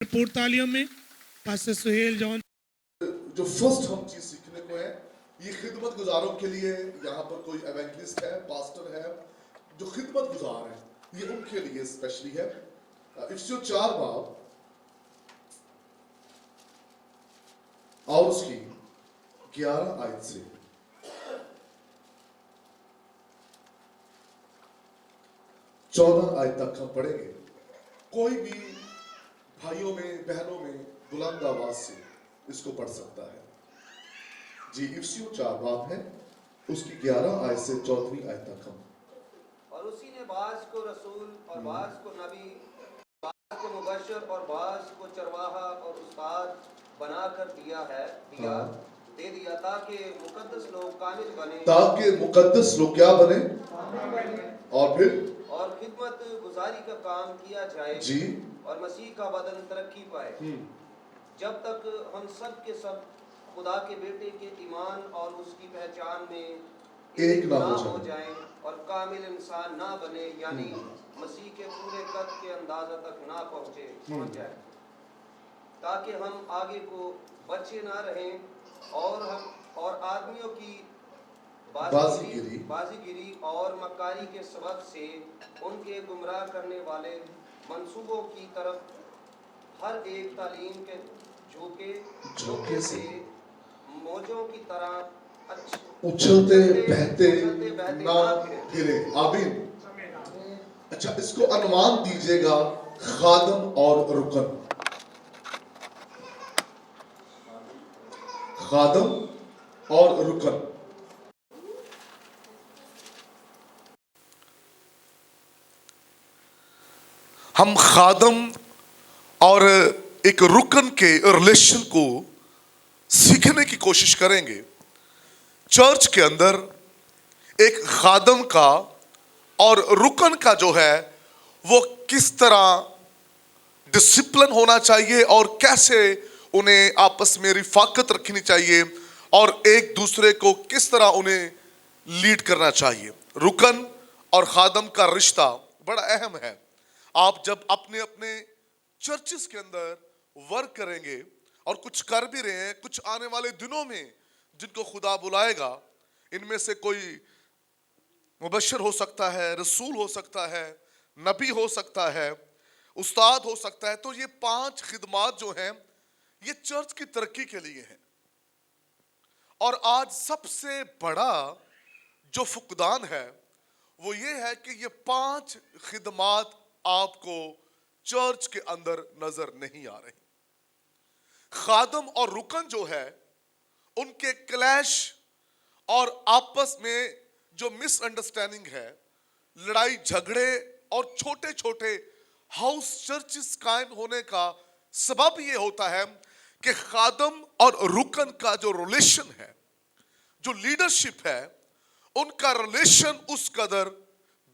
पुर्तालियों में pastor Suhail John जो first हम चीज सीखने को है, ये खिदमत गुजारों के लिए यहाँ पर कोई एवेंजलिस्ट है, पास्टर है, जो खिदमत गुजार है, ये उनके लिए स्पेशली है। इफ्सियों 4 बाब और उसकी 11 आयत से 14 आयत तक हम पढ़ेंगे। कोई भी भाइयों में बहनों में बुलंद आवाज से इसको पढ़ सकता है। जी, इफ्सियों 4 बाब है, उसकी 11 आयत से 14वीं आयत तक हम। और उसी ने बाज को रसूल और बाज को नबी, बाज को मुबशर और बाज को चरवाहा और उस्ताद बनाकर दे दिया ताकि मुकद्दस लोग कामिल बने, ताकि मुकद्दस लोग क्या बने, और फिर और खिदमत गुजारी का काम किया जाए जी, और मसीह का बदन तरक्की पाए, जब तक हम सब के सब खुदा के बेटे के ईमान और उसकी पहचान में एक ना हो जाएं और कामिल इंसान ना बने, यानी मसीह के पूरे कद के अंदाजा तक ना पहुंच जाए, ताकि हम आगे को बचे ना रहें और आदमियों की बाजीगिरी और मक्कारी के सबब से उनके गुमराह करने वाले मंसूबों की तरफ हर एक तालीम के झोंके से मौजों की तरह उछलते बहते ना गिरे। आमीन। अच्छा, इसको अनुमान दीजिएगा, खादम और रुकन। खादम और रुकन। हम खादम और एक रुकन के रिलेशन को सीखने की कोशिश करेंगे। चर्च के अंदर एक खादम का और रुकन का जो है वो किस तरह डिसिप्लिन होना चाहिए और कैसे उन्हें आपस में रिफाकत रखनी चाहिए और एक दूसरे को किस तरह उन्हें लीड करना चाहिए। रुकन और खादम का रिश्ता बड़ा अहम है। आप जब अपने अपने चर्चेस के अंदर वर्क करेंगे और कुछ कर भी रहे हैं, कुछ आने वाले दिनों में जिनको खुदा बुलाएगा, इनमें से कोई मुबशर हो सकता है, रसूल हो सकता है, नबी हो सकता है, उस्ताद हो सकता है, तो ये 5 खिदमात जो हैं ये चर्च की तरक्की के लिए है। और आज सबसे बड़ा जो फुकदान है वो ये है कि ये 5 खिदमात आपको चर्च के अंदर नजर नहीं आ रही। खादम और रुकन जो है उनके क्लैश और आपस में जो मिसअंडरस्टैंडिंग है, लड़ाई झगड़े और छोटे छोटे हाउस चर्चेस कायम होने का सबब ये होता है कि खादम और रुकन का जो रिलेशन है, जो लीडरशिप है, उनका रिलेशन उस कदर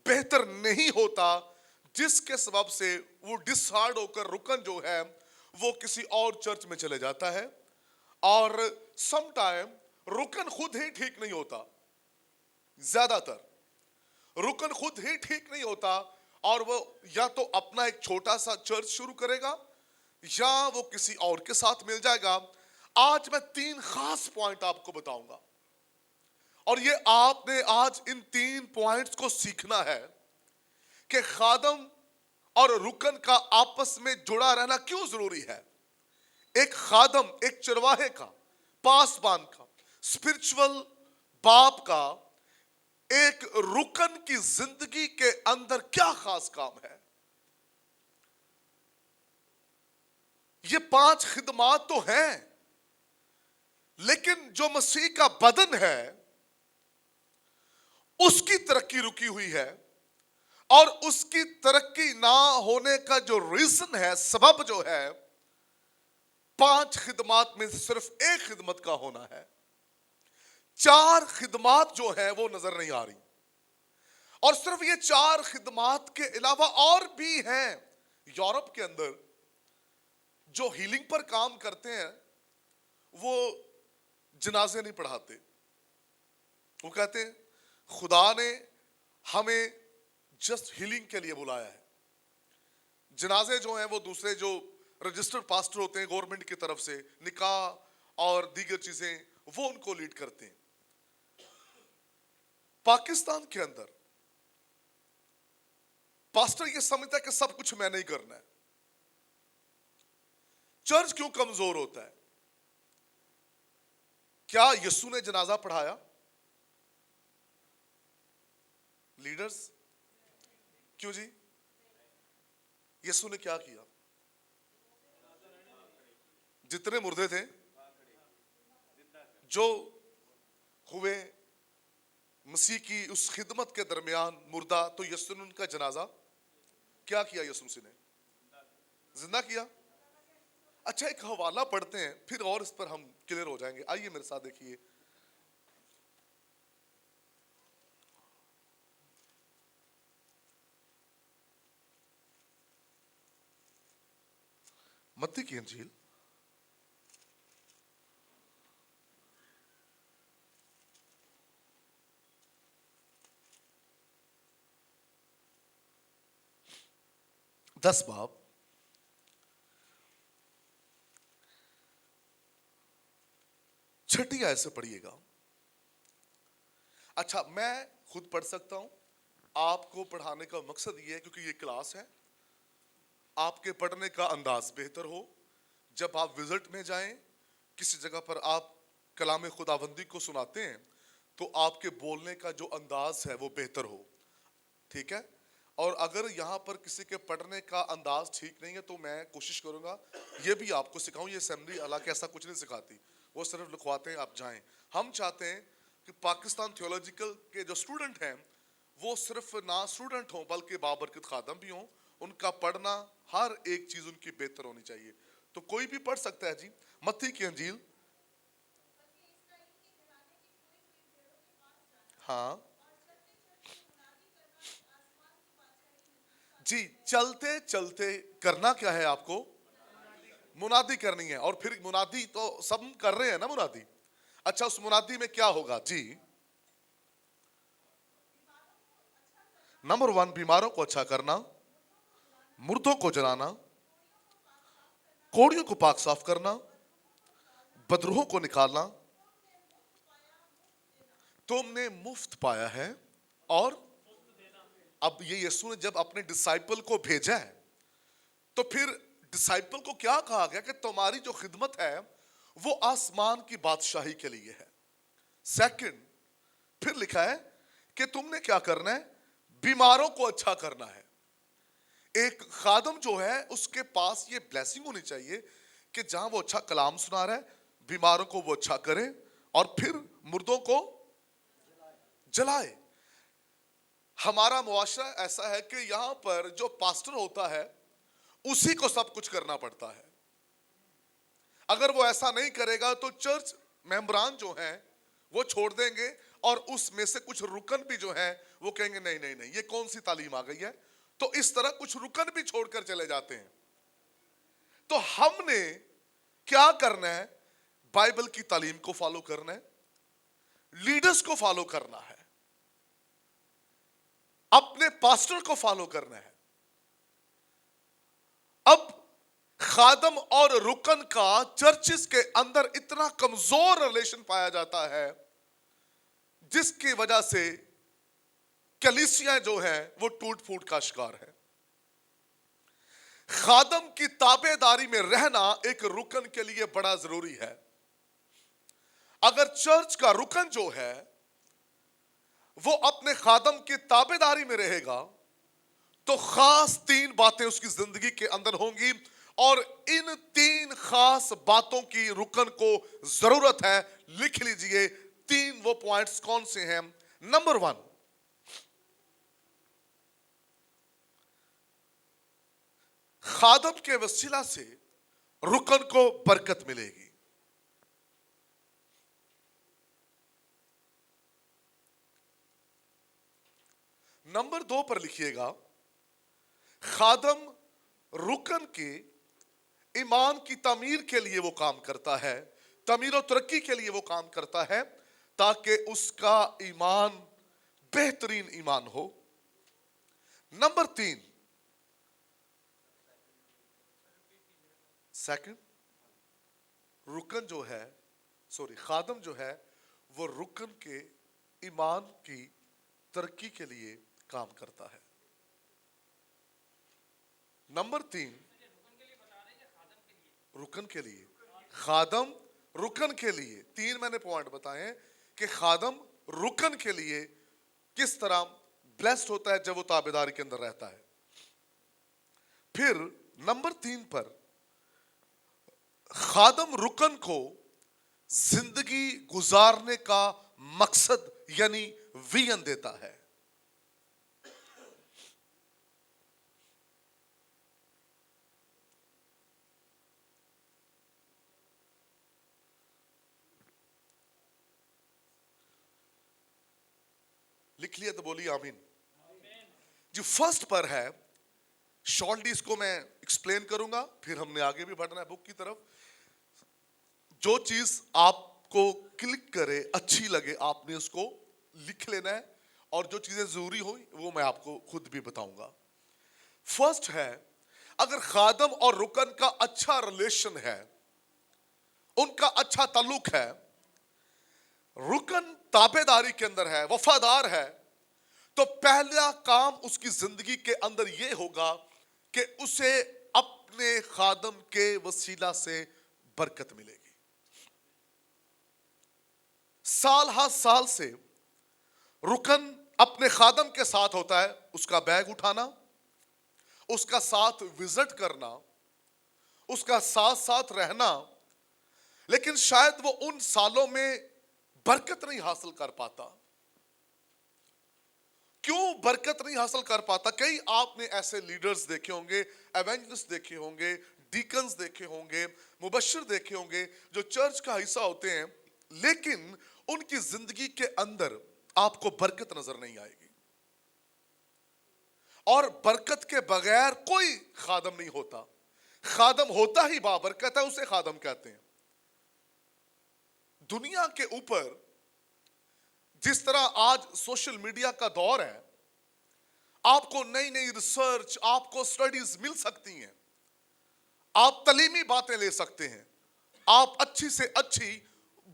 बेहतर नहीं होता, जिसके सबब से वो डिसहार्ड होकर रुकन जो है वो किसी और चर्च में चले जाता है। और सम टाइम रुकन खुद ही ठीक नहीं होता, ज्यादातर रुकन खुद ही ठीक नहीं होता और वो या तो अपना एक छोटा सा चर्च शुरू करेगा या वो किसी और के साथ मिल जाएगा। आज मैं 3 खास पॉइंट आपको बताऊंगा और ये आपने आज इन 3 पॉइंट्स को सीखना है कि खादम और रुकन का आपस में जुड़ा रहना क्यों जरूरी है। एक खादम, एक चरवाहे का, पासबान का, स्पिरिचुअल बाप का एक रुकन की जिंदगी के अंदर क्या खास काम है। ये 5 खिदमात तो हैं, लेकिन जो मसीह का बदन है उसकी तरक्की रुकी हुई है और उसकी तरक्की ना होने का जो रीजन है, सबब जो है, 5 खिदमात में सिर्फ एक खिदमत का होना है। 4 खिदमात जो है वो नजर नहीं आ रही और सिर्फ ये 4 खिदमात के अलावा और भी हैं। यूरोप के अंदर जो हीलिंग पर काम करते हैं वो जनाजे नहीं पढ़ाते। वो कहते हैं खुदा ने हमें जस्ट हीलिंग के लिए बुलाया है। जनाजे जो हैं वो दूसरे जो रजिस्टर्ड पास्टर होते हैं गवर्नमेंट की तरफ से, निकाह और दीगर चीजें वो उनको लीड करते हैं। पाकिस्तान के अंदर पास्टर ये समझता है कि सब कुछ मैंने ही करना है। चर्च क्यों कमजोर होता है? क्या यीशु ने जनाजा पढ़ाया? लीडर्स क्यों जी? यीशु ने क्या किया? जितने मुर्दे थे जो हुए मसीह की उस खिदमत के दरमियान मुर्दा, तो यीशु ने उनका जनाजा क्या किया? यीशु मसीह ने जिंदा किया। अच्छा, एक हवाला पढ़ते हैं फिर और इस पर हम क्लियर हो जाएंगे। आइए मेरे साथ देखिए, मत्ती की इंजील दस बाब छठी आयत से पढ़िएगा। अच्छा, मैं खुद पढ़ सकता हूं, आपको पढ़ाने का मकसद ये है क्योंकि ये क्लास है, आपके पढ़ने का अंदाज बेहतर हो। जब आप विजिट में जाएं, किसी जगह पर आप कलाम खुदावंदी को सुनाते हैं, तो आपके बोलने का जो अंदाज है वो बेहतर हो, ठीक है। और अगर यहाँ पर किसी के पढ़ने का अंदाज ठीक नहीं है तो मैं कोशिश करूंगा ये भी आपको सिखाऊं। ये असेंबली हालांकि ऐसा कुछ नहीं सिखाती, वो सिर्फ लिखवाते हैं आप जाएं। हम चाहते हैं कि पाकिस्तान थियोलॉजिकल के जो स्टूडेंट हैं वो सिर्फ ना स्टूडेंट हों बल्कि बाबरकत खादम भी हों। उनका पढ़ना हर एक चीज उनकी बेहतर होनी चाहिए। तो कोई भी पढ़ सकता है जी। मत्ती की अंजील, हाँ जी, चलते चलते करना क्या है आपको? मुनादी करनी है। और फिर मुनादी तो सब कर रहे हैं ना मुनादी। अच्छा, उस मुनादी में क्या होगा जी? नंबर 1, बीमारों को अच्छा करना, मुर्दों को जलाना, कोड़ियों को पाक साफ करना, बदरूहों को निकालना। तुमने मुफ्त पाया है। और अब ये यीशु ने जब अपने डिसाइपल को भेजा है तो फिर डिसाइपल को क्या कहा गया कि तुम्हारी जो खिदमत है वो आसमान की बादशाही के लिए है। सेकंड, फिर लिखा है कि तुमने क्या करना है? बीमारों को अच्छा करना है। एक खादम जो है उसके पास ये ब्लेसिंग होनी चाहिए कि जहां वो अच्छा कलाम सुना रहा है, बीमारों को वो अच्छा करे और फिर मुर्दों को जलाए। हमारा मुआशरा ऐसा है कि यहां पर जो पास्टर होता है उसी को सब कुछ करना पड़ता है। अगर वो ऐसा नहीं करेगा तो चर्च मेंबरान जो हैं वो छोड़ देंगे और उसमें से कुछ रुकन भी जो है वो कहेंगे नहीं नहीं नहीं, ये कौन सी तालीम आ गई है। तो इस तरह कुछ रुकन भी छोड़कर चले जाते हैं। तो हमने क्या करना है? बाइबल की तालीम को फॉलो करना है, लीडर्स को फॉलो करना है, अपने पास्टर को फॉलो करना है। अब खादम और रुकन का चर्चिस के अंदर इतना कमजोर रिलेशन पाया जाता है जिसकी वजह से कलीसियां जो है वो टूट फूट का शिकार है। खादम की ताबेदारी में रहना एक रुकन के लिए बड़ा जरूरी है। अगर चर्च का रुकन जो है वो अपने खादम की ताबेदारी में रहेगा तो खास 3 बातें उसकी जिंदगी के अंदर होंगी और इन 3 खास बातों की रुकन को जरूरत है। लिख लीजिए 3 वो पॉइंट्स कौन से हैं। नंबर 1, खादम के वसीला से रुकन को बरकत मिलेगी। नंबर 2 पर लिखिएगा, खादम रुकन के ईमान की तामीर के लिए वो काम करता है, तामीर और तरक्की के लिए वो काम करता है ताकि उसका ईमान बेहतरीन ईमान हो। नंबर 3, सेकंड, रुकन जो है खादम जो है वो रुकन के ईमान की तरक्की के लिए काम करता है। नंबर 3, रुकन के लिए, खादम रुकन के लिए 3 मैंने पॉइंट बताए कि खादम रुकन के लिए किस तरह ब्लेस्ड होता है जब वो ताबेदारी के अंदर रहता है। फिर नंबर 3 पर खादम रुकन को जिंदगी गुजारने का मकसद यानी विजन देता है। लिख लिया तो बोलिए आमीन जी। फर्स्ट पर है, शॉर्टली इसको मैं एक्सप्लेन करूंगा, फिर हमने आगे भी बढ़ना है बुक की तरफ। जो चीज आपको क्लिक करे, अच्छी लगे, आपने उसको लिख लेना है, और जो चीजें जरूरी हो वो मैं आपको खुद भी बताऊंगा। फर्स्ट है, अगर खादम और रुकन का अच्छा रिलेशन है, उनका अच्छा ताल्लुक है, रुकन ताबेदारी के अंदर है, वफादार है, तो पहला काम उसकी जिंदगी के अंदर यह होगा कि उसे अपने खादम के वसीला से बरकत मिलेगी। साल हर साल से रुकन अपने खादम के साथ होता है, उसका बैग उठाना, उसका साथ विजिट करना, उसका साथ साथ रहना, लेकिन शायद वो उन सालों में बरकत नहीं हासिल कर पाता। क्यों बरकत नहीं हासिल कर पाता? कई आपने ऐसे लीडर्स देखे होंगे, एवेंजलिस्ट देखे होंगे, डीकन्स देखे होंगे, मुबश्शिर देखे होंगे, जो चर्च का हिस्सा होते हैं, लेकिन उनकी जिंदगी के अंदर आपको बरकत नजर नहीं आएगी। और बरकत के बगैर कोई खादम नहीं होता। खादम होता ही बाबरकत है, उसे खादम कहते हैं। दुनिया के ऊपर जिस तरह आज सोशल मीडिया का दौर है, आपको नई नई रिसर्च, आपको स्टडीज मिल सकती हैं, आप तालीमी बातें ले सकते हैं, आप अच्छी से अच्छी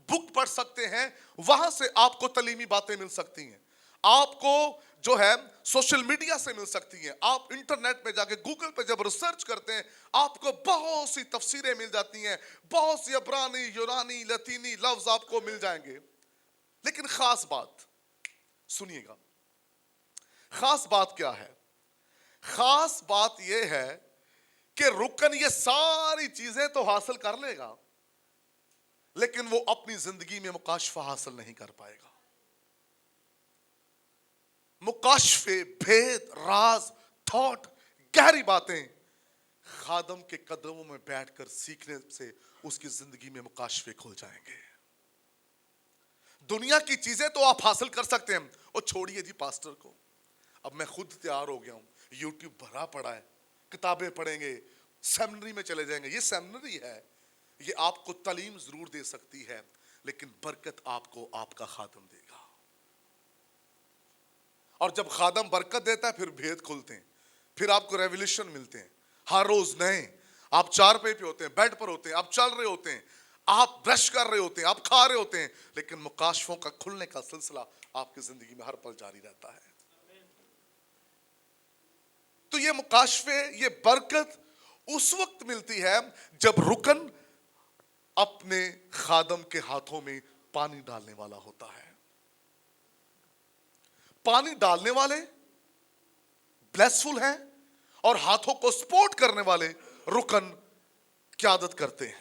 बुक पढ़ सकते हैं, वहां से आपको तालीमी बातें मिल सकती हैं, आपको जो है सोशल मीडिया से मिल सकती हैं, आप इंटरनेट पे जाके गूगल पे जब रिसर्च करते हैं, आपको बहुत सी तफसीरें मिल जाती हैं, बहुत सी अब्रानी, यूनानी, लतीनी लफ्ज आपको मिल जाएंगे। लेकिन खास बात सुनिएगा, खास बात क्या है? खास बात यह है कि रुकन ये सारी चीजें तो हासिल कर लेगा, लेकिन वो अपनी जिंदगी में मुकाशफा हासिल नहीं कर पाएगा। मुकाशफे, भेद, राज, थॉट, गहरी बातें खादम के कदमों में बैठकर सीखने से उसकी जिंदगी में मुकाशफे खुल जाएंगे। दुनिया की चीजें तो आप हासिल कर सकते हैं, और छोड़िए जी पास्टर को, अब मैं खुद तैयार हो गया हूं, यूट्यूब भरा पड़ा है, किताबें पढ़ेंगे, सेमिनरी में चले जाएंगे। ये सेमिनरी है, ये आपको तालीम जरूर दे सकती है, लेकिन बरकत आपको आपका खादम देगा। और जब खादम बरकत देता है, फिर भेद खुलते हैं, फिर आपको रेवोल्यूशन मिलते हैं, हर रोज नए। आप चारपाई पे होते हैं, बेड पर होते हैं, आप चल रहे होते हैं, आप ब्रश कर रहे होते हैं, आप खा रहे होते हैं, लेकिन मुकाशफों का खुलने का सिलसिला आपकी जिंदगी में हर पल जारी रहता है। तो ये मुकाशफे, ये बरकत उस वक्त मिलती है जब रुकन अपने खादम के हाथों में पानी डालने वाला होता है। पानी डालने वाले ब्लेसफुल हैं, और हाथों को सपोर्ट करने वाले रुकन क़यादत करते हैं।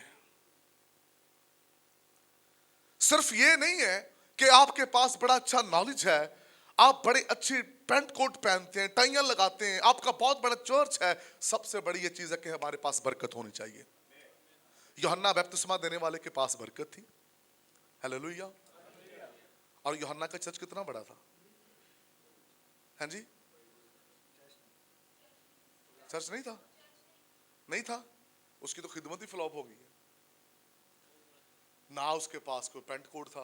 सिर्फ ये नहीं है कि आपके पास बड़ा अच्छा नॉलेज है, आप बड़े अच्छे पैंट कोट पहनते हैं, टाइयां लगाते हैं, आपका बहुत बड़ा चर्च है, सबसे बड़ी ये चीज है कि हमारे पास बरकत होनी चाहिए। यूहन्ना बपतिस्मा देने वाले के पास बरकत थी, हालेलुया। और यूहन्ना का चर्च कितना बड़ा था? हाँ जी, चर्च नहीं था, नहीं था, उसकी तो खिदमत ही फ्लॉप हो गई है। ना उसके पास कोई पैंट कोट था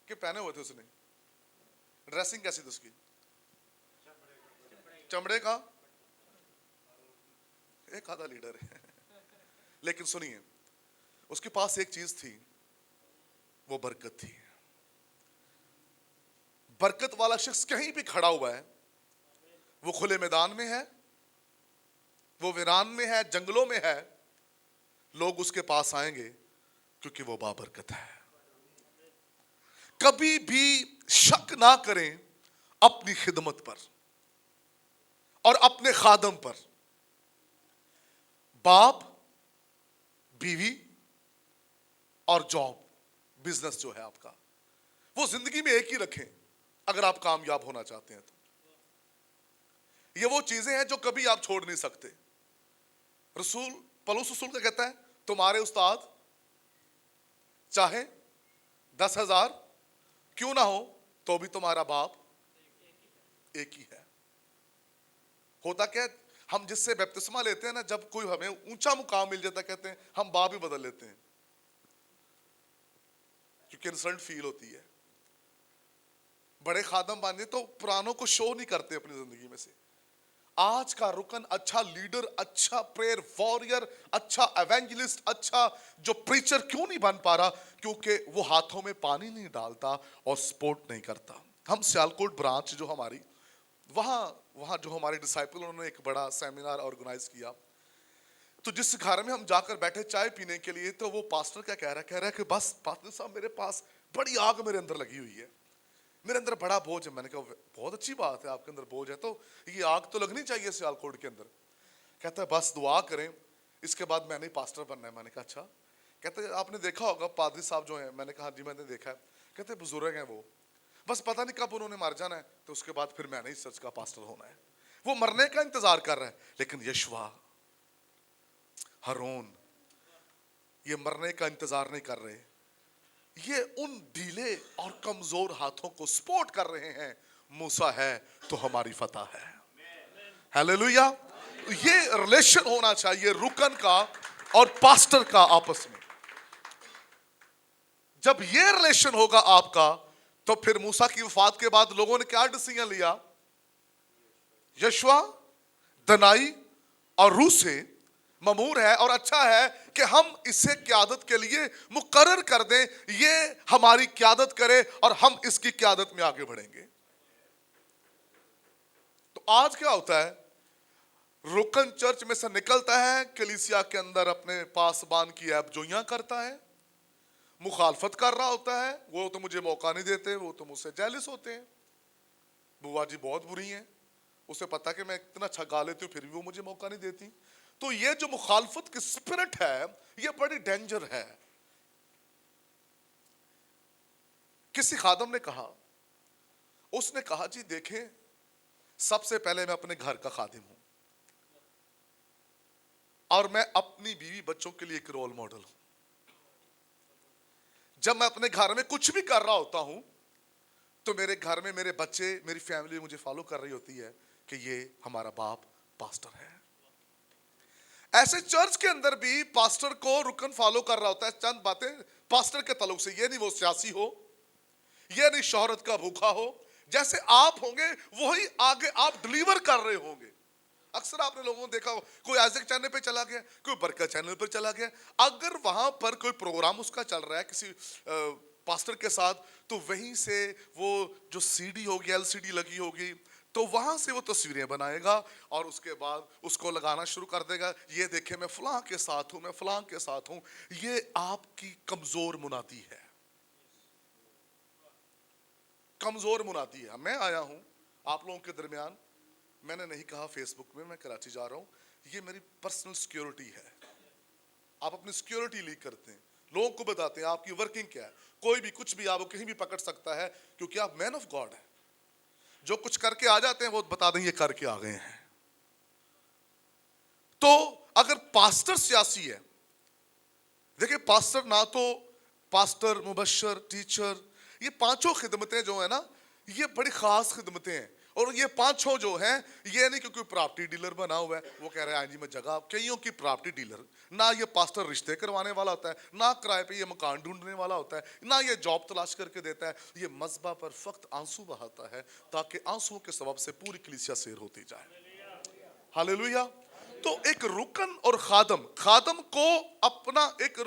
कि पहने हुए थे उसने, ड्रेसिंग कैसी थी उसकी? चमड़े का। एक आधा लीडर है लेकिन सुनिए, उसके पास एक चीज थी, वो बरकत थी। बरकत वाला शख्स कहीं भी खड़ा हुआ है, वो खुले मैदान में है, वो वीरान में है, जंगलों में है, लोग उसके पास आएंगे क्योंकि वो बाबरकत है। कभी भी शक ना करें अपनी खिदमत पर और अपने खादम पर। बाप, बीवी और जॉब, बिजनेस जो है आपका, वो जिंदगी में एक ही रखें अगर आप कामयाब होना चाहते हैं तो। ये वो चीजें हैं जो कभी आप छोड़ नहीं सकते। रसूल पौलुस रसूल का कहता है, तुम्हारे उस्ताद चाहे 10,000 क्यों ना हो तो भी तुम्हारा बाप एक ही है। होता क्या है, हम जिससे बपतिस्मा लेते हैं ना, जब कोई हमें ऊंचा मुकाम मिल जाता, कहते हैं हम बाप ही बदल लेते हैं, क्योंकि इंसल्ट फील होती है। बड़े खादम बन जाए तो पुरानों को शो नहीं करते अपनी जिंदगी में से। आज का रुकन अच्छा लीडर, अच्छा प्रेयर वॉरियर, अच्छा एवेंजलिस्ट, अच्छा जो प्रीचर क्यों नहीं बन पा रहा? क्योंकि वो हाथों में पानी नहीं डालता और सपोर्ट नहीं करता। हम सियालकोट ब्रांच जो हमारी, वहाँ जो हमारे डिसाइपल, उन्होंने एक बड़ा सेमिनार ऑर्गेनाइज किया। तो जिस घर में हम जाकर बैठे चाय पीने के लिए, तो वो पास्टर क्या कह रहा है कि बस पास्टर साहब, मेरे पास बड़ी आग मेरे अंदर लगी हुई है, मेरे अंदर बड़ा बोझ है। मैंने कहा बहुत अच्छी बात है, आपके अंदर बोझ है तो ये आग तो लगनी चाहिए सियालकोट के अंदर। कहता है बस दुआ करें, इसके बाद मैंने ही पास्टर बनना है। मैंने कहा अच्छा। कहते हैं आपने देखा होगा पादरी साहब जो हैं। मैंने कहा जी मैंने देखा है। कहते बुजुर्ग हैं वो, बस पता नहीं कब उन्होंने मर जाना है, तो उसके बाद फिर मैंने ही चर्च का पास्टर होना है। वो मरने का इंतजार कर रहा है, लेकिन यशवा, हारून, ये मरने का इंतजार नहीं कर रहे, ये उन ढीले और कमजोर हाथों को सपोर्ट कर रहे हैं। मूसा है तो हमारी फतह है। हालेलुया। ये रिलेशन होना चाहिए रुकन का और पास्टर का आपस में। जब ये रिलेशन होगा आपका, तो फिर मूसा की वफात के बाद लोगों ने क्या डिसीजन लिया? यशवा, दनाई और रूह से ममूर है और अच्छा है कि हम इसे क़यादत के लिए मुकर्रर कर दें, ये हमारी क़यादत करे और हम इसकी क़यादत में आगे बढ़ेंगे। तो आज क्या होता है, रुकन चर्च में से निकलता है, कलीसिया के अंदर अपने पासबान की ऐबजोइयां करता है, मुखालफत कर रहा होता है, वो तो मुझे मौका नहीं देते, वो तो मुझसे जेलस होते हैं, बुआ जी बहुत बुरी हैं, उसे पता कि मैं इतना अच्छा गा लेती हूँ फिर भी वो मुझे मौका नहीं देती। तो ये जो मुखालफत की स्पिरिट है, ये बड़ी डेंजर है। किसी खादम ने कहा, उसने कहा जी देखें, सबसे पहले मैं अपने घर का खादिम हूं और मैं अपनी बीवी बच्चों के लिए एक रोल मॉडल हूं। जब मैं अपने घर में कुछ भी कर रहा होता हूं, तो मेरे घर में मेरे बच्चे, मेरी फैमिली मुझे फॉलो कर रही होती है कि ये हमारा बाप पास्टर है। ऐसे चर्च के अंदर भी पास्टर को रुकन फॉलो कर रहा होता है। चंद बातें पास्टर के ताल्लुक से, ये नहीं वो सियासी हो, ये नहीं शोहरत का भूखा हो, जैसे आप होंगे वही आगे आप डिलीवर कर रहे होंगे। अक्सर आपने लोगों को देखा, कोई आइजक चैनल पे चला गया, कोई बरकत चैनल पर चला गया, अगर वहां पर कोई प्रोग्राम उसका चल रहा है किसी पास्टर के साथ, तो वहीं से वो जो सीडी होगी, एलसीडी लगी होगी, तो वहां से वो तस्वीरें बनाएगा और उसके बाद उसको लगाना शुरू कर देगा, ये देखे मैं फलां के साथ हूं, मैं फलां के साथ हूं। ये आपकी कमजोर मुनादी है, कमजोर मुनादी है। मैं आया हूं आप लोगों के दरमियान, मैंने नहीं कहा फेसबुक में मैं कराची जा रहा हूं, ये मेरी पर्सनल सिक्योरिटी है। आप अपनी सिक्योरिटी लीक करते हैं, लोगों को बताते हैं आपकी वर्किंग क्या है। कोई भी कुछ भी आपको कहीं भी पकड़ सकता है, क्योंकि आप मैन ऑफ गॉड है। जो कुछ करके आ जाते हैं वो बता दें ये करके आ गए हैं। तो अगर पास्टर सियासी है, देखिए पास्टर ना तो पास्टर, मुबशर, टीचर, ये पांचों खिदमतें जो है ना, ये बड़ी खास खिदमतें हैं। और ये पांचों जो हैं, ये नहीं कि कोई प्रॉपर्टी डीलर बना हुआ है, वो कह रहा है जी मैं जगह, कईयों की प्रॉपर्टी डीलर। ना ये पास्टर रिश्ते करवाने वाला होता है, ना किराए पे ये मकान ढूंढने वाला होता है, ना ये जॉब तलाश करके देता है। ये मज़बा पर फक्त आंसू बहाता है ताकि आंसुओं के सबब से पूरी कलीसिया सैर होती जाए। हालेलुया। तो एक रुकन और खादम को अपना एक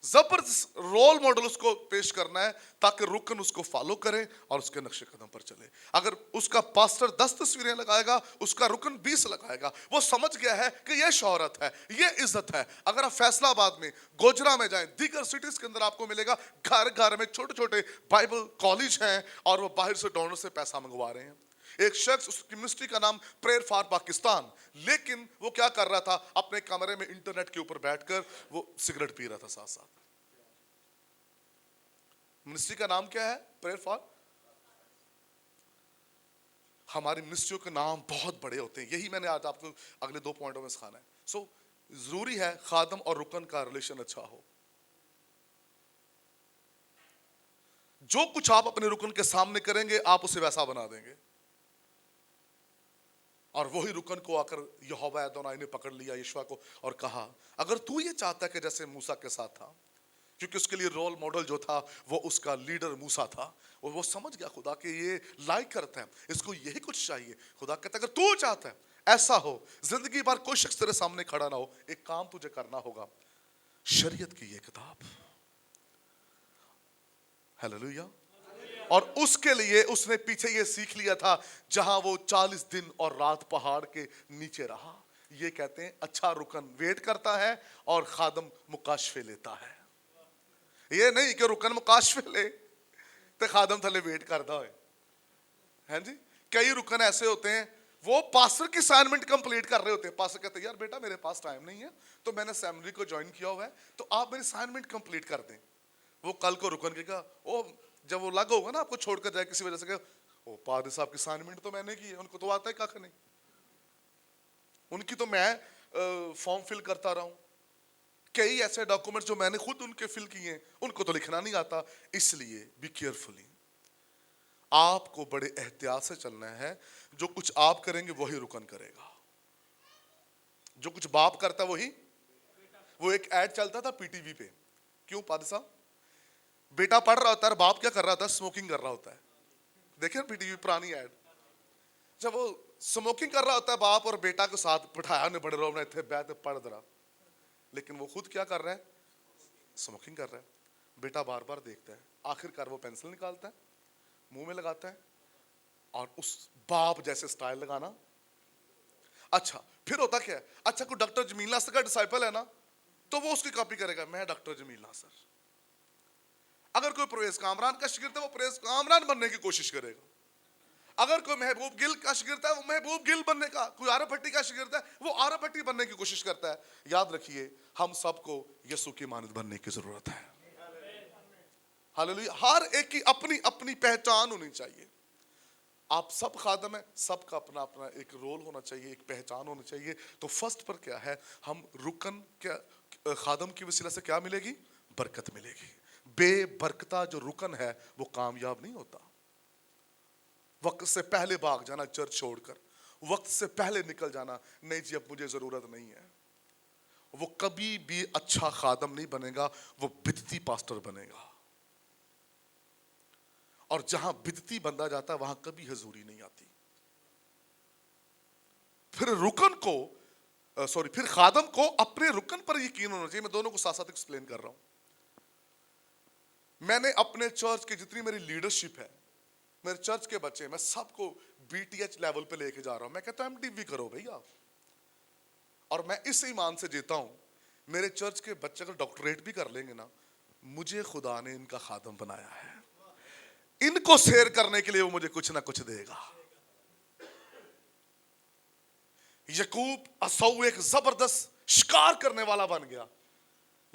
जबरदस्त रोल मॉडल उसको पेश करना है ताकि रुकन उसको फॉलो करे और उसके नक्शे कदम पर चले। अगर उसका पास्टर 10 तस्वीरें लगाएगा, उसका रुकन 20 लगाएगा। वो समझ गया है कि ये शोहरत है, ये इज्जत है। अगर आप फैसलाबाद में, गोजरा में जाएं, दीगर सिटीज के अंदर आपको मिलेगा घर घर में छोटे छोटे बाइबल कॉलेज हैं और वो बाहर से डोनर से पैसा मंगवा रहे हैं। एक शख्स, उसकी मिनिस्ट्री का नाम प्रेयर फॉर पाकिस्तान, लेकिन वो क्या कर रहा था, अपने कमरे में इंटरनेट के ऊपर बैठकर वो सिगरेट पी रहा था साथ साथ। मिनिस्ट्री का नाम क्या है? Prayer for. हमारी मिनिस्ट्रियों के नाम बहुत बड़े होते हैं, यही मैंने आज आपको अगले 2 पॉइंटों में सिखाना है। सो जरूरी है खादम और रुकन का रिलेशन अच्छा हो। जो कुछ आप अपने रुकन के सामने करेंगे, आप उसे वैसा बना देंगे। और वही रुकन को आकर यहोवा अदोनाई ने पकड़ लिया यीशुआ को और कहा, अगर तू ये चाहता है कि जैसे मूसा के साथ था, क्योंकि उसके लिए रोल मॉडल जो था वो उसका लीडर मूसा था, और वो समझ गया खुदा के ये लाइक करता है, इसको यही कुछ चाहिए। खुदा कहता है अगर तू चाहता है ऐसा हो, जिंदगी भर कोई शख्स तेरे सामने खड़ा ना हो, एक काम तुझे करना होगा, शरीयत की ये किताब। हालेलुया। और उसके लिए उसने पीछे ये सीख लिया था, जहां वो 40 दिन और रात पहाड़ के नीचे रहा। ये कहते हैं अच्छा रुकन वेट करता है और खादम मुकाशफे लेता है। ये नहीं कि रुकन मुकाशफे ले तो खादम थले वेट करता है जी। कई रुकन ऐसे होते हैं, वो पास्टर की असाइनमेंट कंप्लीट कर रहे होते हैं। पास्टर कहते हैं यार बेटा मेरे पास टाइम नहीं है, तो मैंने सेमिनरी को ज्वाइन किया हुआ है, तो आप मेरी असाइनमेंट कंप्लीट कर दें। वो कल को रुकन के कहा, ओ जब वो लगा होगा ना आपको छोड़कर जाए किसी वजह से, कहा ओ पादरी साहब की असाइनमेंट तो मैंने की है, उनको तो आता है कख नहीं, उनकी तो मैं फॉर्म फिल करता रहा हूं। कई ऐसे डॉक्यूमेंट जो मैंने खुद उनके फिल किए हैं, उनको तो लिखना नहीं आता। इसलिए बी केयरफुली, आपको बड़े एहतियात से चलना है। जो कुछ आप करेंगे वही रुकन करेगा। जो कुछ बाप करता वही। वो एक ऐड चलता था पीटीवी पे, क्यों पादरी साहब, बेटा पढ़ रहा होता है, बाप क्या कर रहा होता है, स्मोकिंग कर रहा होता है। देखिए पीटीवी पुरानी ऐड, जब वो स्मोकिंग कर रहा होता है बाप, और बेटा के साथ बिठाया ने बड़े रोब ने थे बैठ पढ़ रहा, लेकिन वो खुद क्या कर रहा है, स्मोकिंग कर रहा है। बेटा बार बार देखता है, आखिरकार वो पेंसिल निकालता है, मुंह में लगाता है, और उस बाप जैसे स्टाइल लगाना। अच्छा फिर होता क्या है, अच्छा कोई डॉक्टर जमील नासर का डिसाइपल है ना, तो वो उसकी कॉपी करेगा, मैं डॉक्टर जमील नासर। अगर कोई परवेज कामरान का शागिर्द है, वो परवेज कामरान बनने की कोशिश करेगा। अगर कोई महबूब गिल का शागिर्द है, वो महबूब गिल बनने का, कोई आरब भट्टी का शागिर्द है, वो आरब भट्टी बनने की कोशिश करता है। याद रखिए हम सबको यीशु की मानद बनने की जरूरत है। हालेलुया। हर एक की अपनी अपनी पहचान होनी चाहिए। आप सब खादम है, सबका अपना अपना एक रोल होना चाहिए, एक पहचान होनी चाहिए। तो फर्स्ट पर क्या है, हम रुकन क्या खादम की वसीला से क्या मिलेगी, बरकत मिलेगी। बेबरकता जो रुकन है वो कामयाब नहीं होता। वक्त से पहले भाग जाना चर्च छोड़कर, वक्त से पहले निकल जाना, नहीं जी अब मुझे जरूरत नहीं है, वो कभी भी अच्छा खादम नहीं बनेगा, वो बिदती पास्टर बनेगा। और जहां बिदती बंदा जाता है वहां कभी हजूरी नहीं आती। फिर रुकन को फिर खादम को अपने रुकन पर यकीन होना चाहिए। मैं दोनों को साथ साथ एक्सप्लेन कर रहा हूं। मैंने अपने चर्च की जितनी मेरी लीडरशिप है, मेरे चर्च के बच्चे, मैं सबको बीटीएच लेवल पे लेके जा रहा हूं। मैं कहता हूं एमटीवी करो भैया, और मैं इस ईमान से जीता हूं, मेरे चर्च के बच्चे अगर डॉक्टरेट भी कर लेंगे ना, मुझे खुदा ने इनका खादम बनाया है, इनको शेयर करने के लिए वो मुझे कुछ ना कुछ देगा। यकूब असौ एक जबरदस्त शिकार करने वाला बन गया,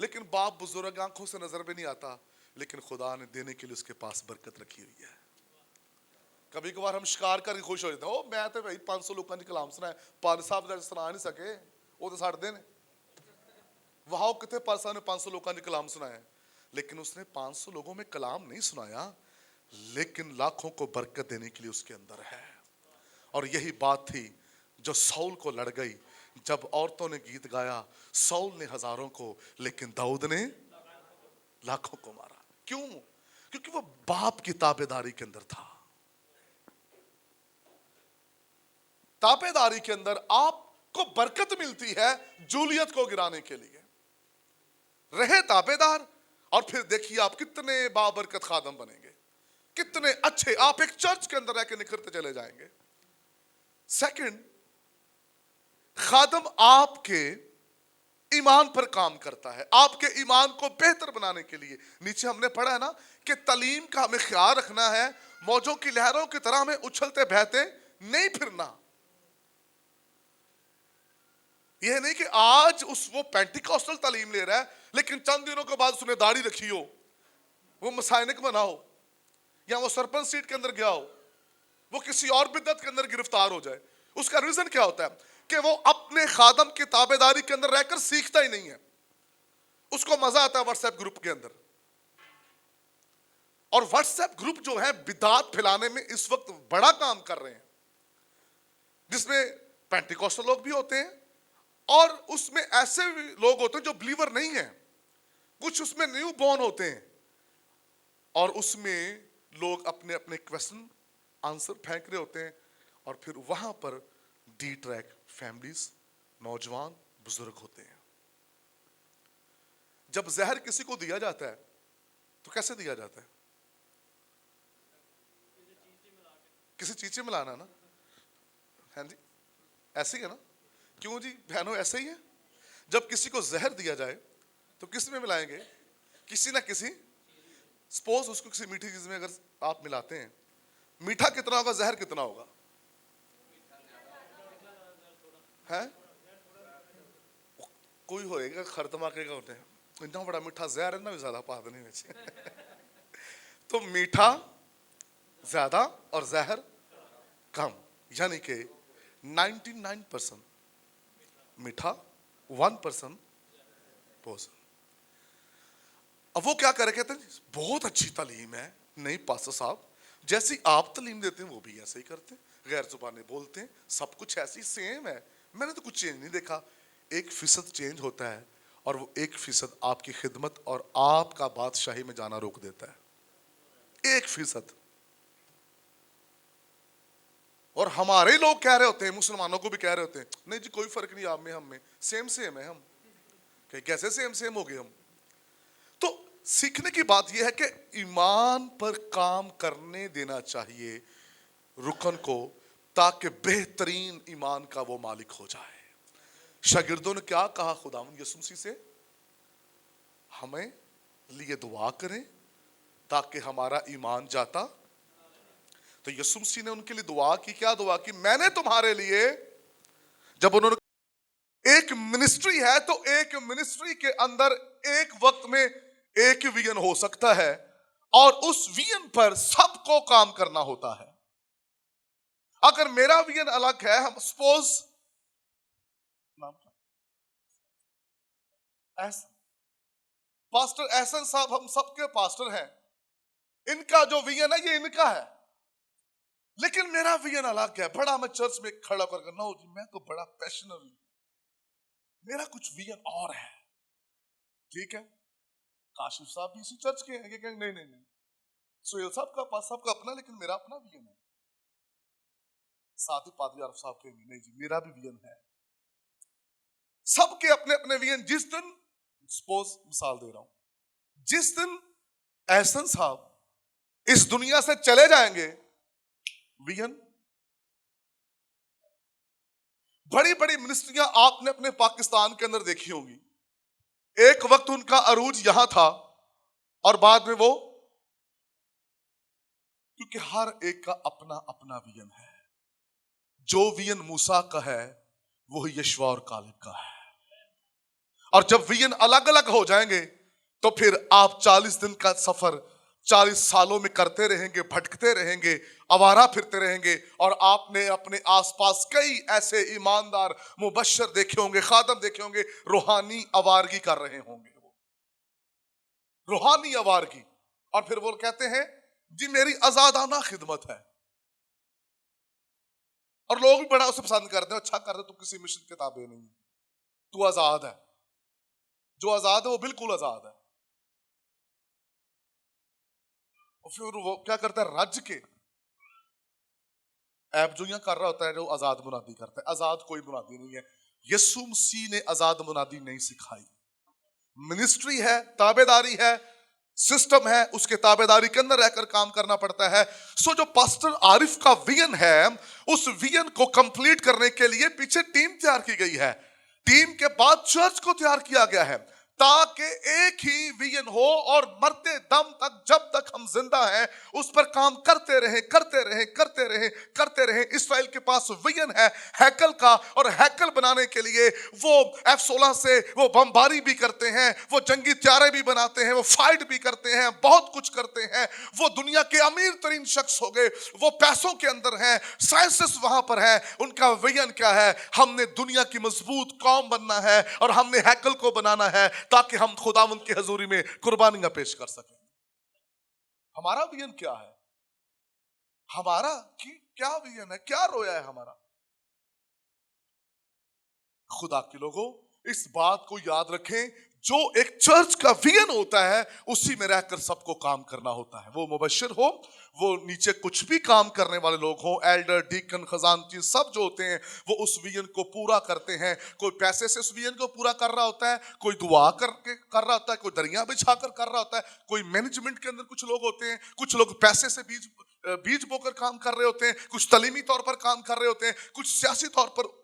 लेकिन बाप बुजुर्ग आंखों से नजर भी नहीं आता, लेकिन खुदा ने देने के लिए उसके पास बरकत रखी हुई है। कभी कभार हम शिकार करके खुश हो जाते हैं, ओ मैं तो भाई 500 लोगों की कलाम सुना है, पाल साहब सुना नहीं सके, वो तो साढ़ देने वहां कितने पाल साहब ने 500 लोगों की कलाम सुनाया है, लेकिन उसने 500 लोगों में कलाम नहीं सुनाया, लेकिन लाखों को बरकत देने के लिए उसके अंदर है। और यही बात थी जो साउल को लड़ गई। जब औरतों ने गीत गाया, साउल ने हजारों को, लेकिन दाऊद ने लाखों को मारा। क्यों? क्योंकि वो बाप की ताबेदारी के अंदर था। ताबेदारी के अंदर आप को बरकत मिलती है जूलियत को गिराने के लिए। रहे ताबेदार और फिर देखिए आप कितने बाबरकत खादम बनेंगे, कितने अच्छे आप एक चर्च के अंदर रह के निखरते चले जाएंगे। सेकंड, खादम आपके ईमान पर काम करता है, आपके ईमान को बेहतर बनाने के लिए। नीचे हमने पढ़ा है ना कि तालीम का हमें ख्याल रखना है, मौजों की लहरों की तरह हमें उछलते बहते नहीं फिरना। यह नहीं कि आज वो पेंटिकॉस्टल तालीम ले रहा है लेकिन चंद दिनों के बाद उसने दाढ़ी रखी हो, वो मसाइनिक बना हो, या वो सरपंच सीट के अंदर गया हो, वो किसी और बिदअत के अंदर गिरफ्तार हो जाए। उसका रीजन क्या होता है कि वो अपने खादम की ताबेदारी के अंदर रहकर सीखता ही नहीं है। उसको मजा आता है व्हाट्सएप ग्रुप के अंदर, और व्हाट्सएप ग्रुप जो है बिदात फैलाने में इस वक्त बड़ा काम कर रहे हैं, जिसमें पेंटिकॉस्टल लोग भी होते हैं और उसमें ऐसे लोग होते हैं जो बिलीवर नहीं है, कुछ उसमें न्यू बॉर्न होते हैं, और उसमें लोग अपने अपने क्वेश्चन आंसर फेंक रहे होते हैं, और फिर वहां पर डी ट्रैक फैमिलीज, नौजवान, बुजुर्ग होते हैं। जब जहर किसी को दिया जाता है तो कैसे दिया जाता है? किसी चीज से मिलाना ना, है जी, ऐसे ही है ना? क्यों जी बहनों, ऐसे ही है। जब किसी को जहर दिया जाए तो किस में मिलाएंगे? किसी ना किसी, सपोज उसको किसी मीठी चीज में अगर आप मिलाते हैं, मीठा कितना होगा, जहर कितना होगा? है कोई होएगा खरदमाके का होते हैं, इतना बड़ा मीठा जहर है ना, भी ज्यादा पा देने में तो मीठा ज्यादा और जहर कम, यानी कि 99% मीठा, 1% पोषण। अब वो क्या करे, कहते हैं बहुत अच्छी तालीम है। नहीं पास्टर साहब, जैसी आप तालीम देते हैं वो भी ऐसे ही करते हैं, गैर जुबानें बोलते हैं, सब कुछ ऐसी सेम है, मैंने तो कुछ चेंज नहीं देखा। 1% चेंज होता है और वो 1% आपकी खिदमत और आपका बादशाही में जाना रोक देता है। 1%। और हमारे लोग कह रहे होते हैं, मुसलमानों को भी कह रहे होते हैं, नहीं जी कोई फर्क नहीं आप में हम में, सेम सेम है हम। कैसे सेम सेम हो गए हम? तो सीखने की बात यह है कि ईमान पर काम करने देना चाहिए रुकन को, ताकि बेहतरीन ईमान का वो मालिक हो जाए। शागिर्दों ने क्या कहा खुदावंद यीशु मसीह से? हमें लिए दुआ करें ताकि हमारा ईमान जाता। तो यीशु मसीह ने उनके लिए दुआ की। क्या दुआ की? मैंने तुम्हारे लिए, जब उन्होंने, एक मिनिस्ट्री है तो एक मिनिस्ट्री के अंदर एक वक्त में एक विजन हो सकता है और उस विजन पर सबको काम करना होता है। अगर मेरा विजन अलग है, हम सपोज नाम क्या, एहसन, पास्टर एहसन साहब, हम सबके पास्टर हैं, इनका जो विजन है ये इनका है, लेकिन मेरा विजन अलग है। बड़ा मैं चर्च में खड़ा करके, नो जी मैं तो बड़ा पैशनर हूं, मेरा कुछ विजन और है। ठीक है, काशिफ साहब भी इसी चर्च के हैं, ये कहेंगे नहीं नहीं नहीं, सोहेल साहब का पास सबका अपना, लेकिन मेरा अपना विजन है। साथ ही पादरी आरिफ साहब कहेंगे नहीं जी मेरा भी विजन है। सबके अपने अपने विजन। जिस दिन, सपोज मिसाल दे रहा हूं, जिस दिन एहसन साहब इस दुनिया से चले जाएंगे, विजन, बड़ी बड़ी मिनिस्ट्रियां आपने अपने पाकिस्तान के अंदर देखी होंगी। एक वक्त उनका अरूज यहां था और बाद में वो, क्योंकि हर एक का अपना अपना विजन है। जो विजन मूसा का है वो यशवा और कालिब का है। और जब विजन अलग अलग हो जाएंगे तो फिर आप 40 दिन का सफर 40 सालों में करते रहेंगे, भटकते रहेंगे, आवारा फिरते रहेंगे। और आपने अपने आसपास कई ऐसे ईमानदार मुबश्शिर देखे होंगे, खादम देखे होंगे, रूहानी आवारगी कर रहे होंगे, वो रूहानी आवारगी। और फिर वो कहते हैं जी मेरी आजादाना खिदमत है, और लोग भी बड़ा उसे पसंद करते हैं, अच्छा करते, तू किसी मिशन के ताबे नहीं है, तू आजाद है। जो आजाद है वो बिल्कुल आजाद है। और फिर वो क्या करता है, रज के ऐब जोइयां कर रहा होता है, जो आजाद मुनादी करता है। आजाद कोई मुनादी नहीं है, यीशु मसीह ने आजाद मुनादी नहीं सिखाई। मिनिस्ट्री है, ताबेदारी है, सिस्टम है, उसके ताबेदारी के अंदर रहकर काम करना पड़ता है। सो जो पास्टर आरिफ का विजन है, उस विजन को कंप्लीट करने के लिए पीछे टीम तैयार की गई है। टीम के बाद चर्च को तैयार किया गया है ताकि एक ही विजन हो और मरते दम तक, जब तक हम जिंदा हैं, उस पर काम करते रहें, करते रहें, करते रहें, करते रहें। इस्राएल के पास विजन है हैकल का, और हैकल बनाने के लिए वो F-16 से वो बमबारी भी करते हैं, वो जंगी त्यारे भी बनाते हैं, वो फाइट भी करते हैं, बहुत कुछ करते हैं। वो दुनिया के अमीर तरीन शख्स हो गए, वो पैसों के अंदर हैं, साइंसिस वहां पर है। उनका विजन क्या है? हमने दुनिया की मजबूत कौम बनना है और हमने हैकल को बनाना है ताकि हम खुदावंद की हजूरी में कुर्बानियां पेश कर सकें। हमारा विजन क्या है? हमारा क्या विजन है? क्या रोया है हमारा? खुदा के लोगों, इस बात को याद रखें, जो एक चर्च का विजन होता है उसी में रहकर सबको काम करना होता है। वो मुबश्शिर हो, वो नीचे कुछ भी काम करने वाले लोग हो, एल्डर, डीकन, खजानची, सब जो होते हैं वो उस विजन को पूरा करते हैं। कोई पैसे से उस विजन को पूरा कर रहा होता है, कोई दुआ करके कर रहा होता है, कोई दरिया बिछाकर कर रहा होता है, कोई मैनेजमेंट के अंदर कुछ लोग होते हैं, कुछ लोग पैसे से बीज बोकर काम कर रहे होते हैं, कुछ तलीमी तौर पर काम कर रहे होते हैं, कुछ सियासी तौर पर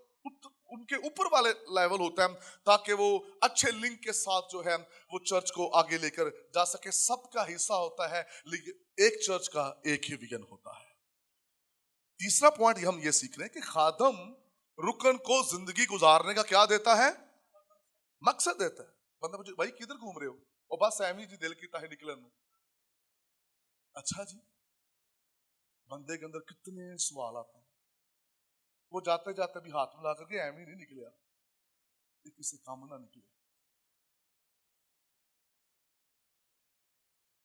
उनके ऊपर वाले लेवल होता है, ताकि वो अच्छे लिंक के साथ जो है वो चर्च को आगे लेकर जा सके। सबका हिस्सा होता है, लेकिन एक चर्च का एक ही विजन होता है। तीसरा पॉइंट हम ये सीख रहे हैं कि खादम रुकन को जिंदगी गुजारने का क्या देता है? मकसद देता है। बंदा मुझे, भाई किधर घूम रहे हो? और बस एमी जी दिल की ताहे निकलन। अच्छा जी, बंदे के अंदर कितने सवाल आते हैं। वो जाते जाते भी हाथ मिला करके एम ही नहीं निकले, किसी काम ना निकले।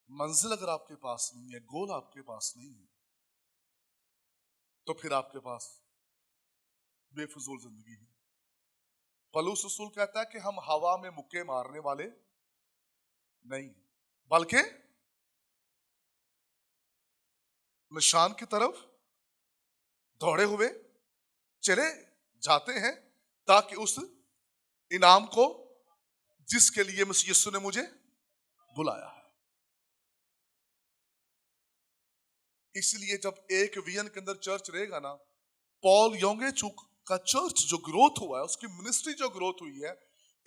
मंजिल अगर आपके पास नहीं है, गोल आपके पास नहीं है, तो फिर आपके पास बेफजूल जिंदगी है। पौलुस रसूल कहता है कि हम हवा में मुक्के मारने वाले नहीं, बल्कि निशान की तरफ दौड़े हुए चले जाते हैं, ताकि उस इनाम को जिसके लिए मसीह यीशु ने मुझे बुलाया है। इसलिए जब एक विजन के अंदर चर्च रहेगा ना, पॉल योंगेचुक का चर्च जो ग्रोथ हुआ है, उसकी मिनिस्ट्री जो ग्रोथ हुई है,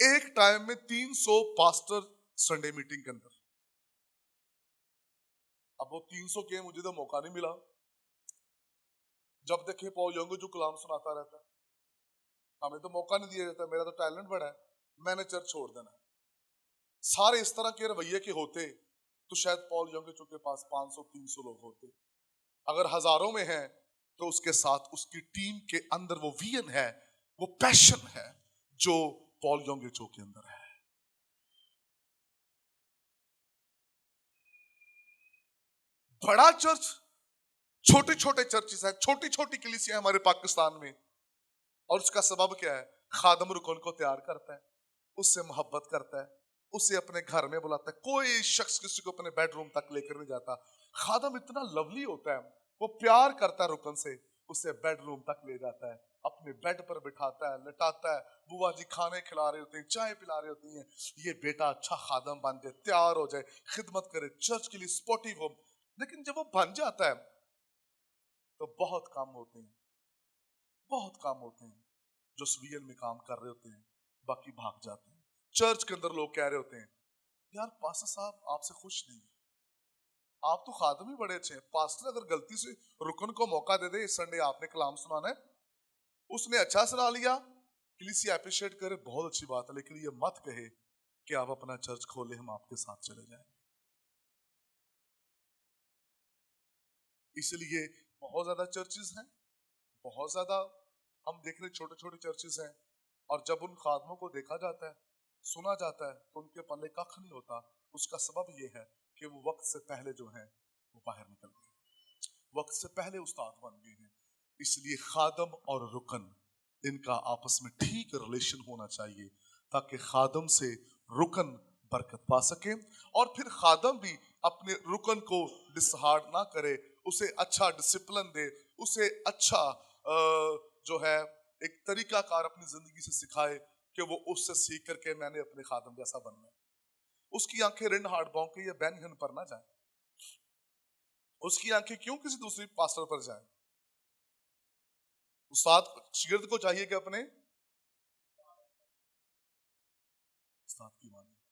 एक टाइम में 300 पास्टर संडे मीटिंग के अंदर। अब वो 300 के मुझे तो मौका नहीं मिला। जब देखे पॉल योंगेचुक कलाम सुनाता रहता है, हमें तो मौका नहीं दिया जाता। मेरा तो टैलेंट बड़ा है, मैंने चर्च छोड़ देना। सारे इस तरह के रवैये के होते तो शायद पॉल योंगेचुक के पास 500-300 लोग होते। अगर हजारों में हैं तो उसके साथ उसकी टीम के अंदर वो विजन है, वो पैशन है जो पॉल योंगेचुक के अंदर है। बड़ा चर्च, छोटे छोटे चर्चेस है, छोटी छोटी कलीसियां हमारे पाकिस्तान में, और उसका सबब क्या है? खादम रुकन को तैयार करता है, उससे मोहब्बत करता है, उसे अपने घर में बुलाता है। कोई शख्स किसी को अपने बेडरूम तक लेकर नहीं जाता। खादम इतना लवली होता है, वो प्यार करता है रुकन से, उसे बेडरूम तक ले जाता है, अपने बेड पर बिठाता है, लटाता है। बुआ जी खाने खिला रहे होते हैं, चाय पिला रहे होती हैं, ये बेटा अच्छा खादम बन जाए, तैयार हो जाए, खिदमत करे, चर्च के लिए सपोर्टिव हो। लेकिन जब वो बन जाता है तो बहुत काम होते हैं, बहुत काम होते हैं जो विजन में काम कर रहे होते हैं, बाकी भाग जाते हैं। चर्च के अंदर लोग कह रहे होते हैं, यार पास्टर साहब आपसे खुश नहीं है, आप तो खादम ही बड़े अच्छे हैं। पास्टर अगर गलती से रुकन को मौका दे दे, इस संडे आपने कलाम सुनाना है, उसने अच्छा सुना लिया, कलीसिया अप्रिशिएट करे, बहुत अच्छी बात है, लेकिन ये मत कहे कि आप अपना चर्च खोले, हम आपके साथ चले जाएंगे। इसलिए बहुत ज्यादा चर्चेस हैं, बहुत ज्यादा हम देख रहे छोटे छोटे चर्चेस हैं, और जब उन खादमों को देखा जाता है, सुना जाता है, तो उनके पल्ले कख नहीं होता। उसका सबब यह है कि वो वक्त से पहले जो है वो बाहर निकल गए, वक्त से पहले उस्ताद बन गए हैं। इसलिए खादम और रुकन, इनका आपस में ठीक रिलेशन होना चाहिए, ताकि खादम से रुकन बरकत पा सके, और फिर खादम भी अपने रुकन को डिसहार्ड ना करे, उसे अच्छा डिसिप्लिन दे, उसे अच्छा जो है ایک طریقہ کار اپنی زندگی سے سکھائے کہ وہ اس سے سیکھ کر کے میں نے اپنے خادم جیسا بننا ہے. اس کی آنکھیں رن ہارڈ بونکے یا بین ہن پر نہ جائیں. اس کی آنکھیں کیوں کسی دوسری پاسٹر پر جائیں؟ استاد شاگرد کو چاہیے کہ اپنے استاد کی مانے.